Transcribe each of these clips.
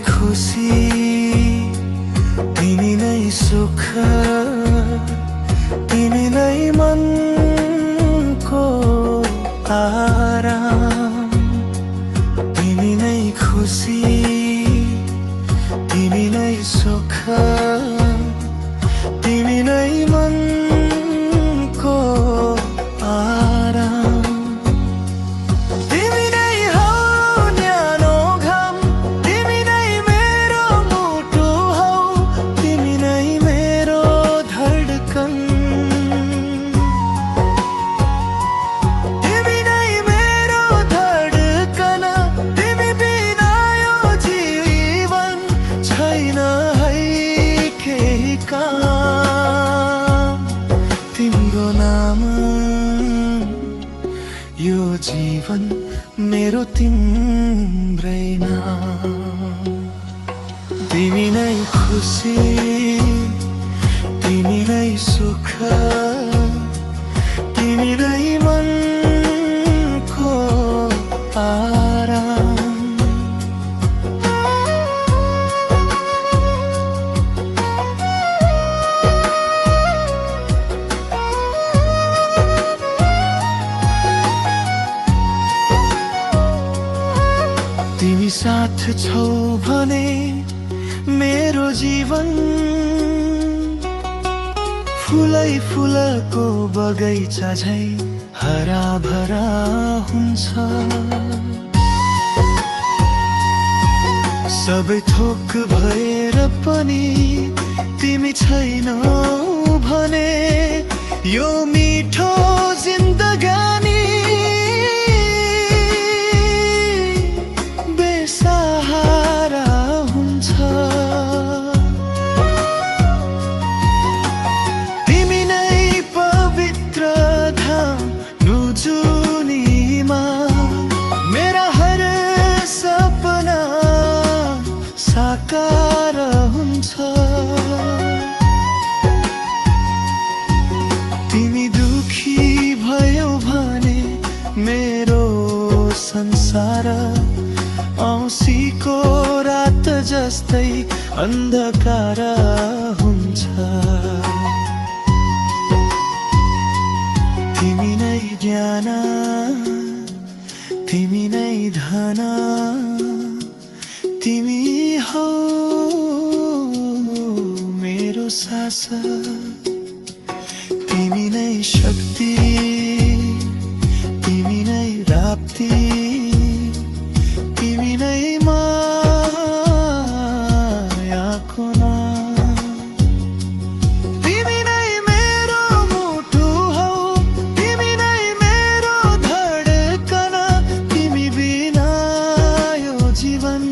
खुसी, तिमी नै सुख, तिमी नै मनको आराम। तिमी नै खुसी, तिमी नै सुख, तिमी नै मनको आराम। तिमी नै हौ न्यानो घाम, तिमी नै मेरो मुटु हौ, तिमी नै मेरो धडकन। तिमी नै मेरो धडकन, तिमी बिना यो जीवन छैन है केही काम। तिम्रो नाम यो जीवन मेरो तिम्रै नाम। तिमी नै खुसी, तिमी नै सुख, तिमी नै मनको आराम। तिमी साथ छौ भने मेरो जीवन फुलै फुलको बगैँचा झै हरा भरा हुन्छ। सबै थोक भएर पनि तिमी छैनौ भने यो मिठो जिन्दगानी बेसहारा हुन्छ। तिमी नै पवित्र धाम नुजुनीमा मेरा हर सपना साकार हुन्छ। तिमी दुखी भयो भने मेरो संसार औँसीको रात जस्तै अन्धकार हुन्छ। तिमी नै ज्ञान, तिमी नै धन, तिमी हौ मेरो सास। तिमी नै शक्ति, तिमी नै राप्ती, तिमी नै मायाको नाम। तिमी नै मेरो मुटु हौ, तिमी नै मेरो धडकन, तिमी बिना यो जीवन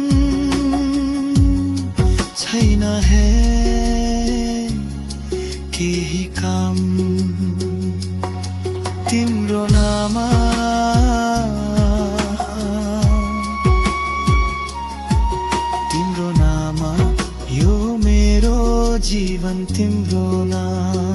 छैन है केही काम। तिम्रो नाम, तिम्रो नाम यो मेरो जीवन, तिम्रो नाम।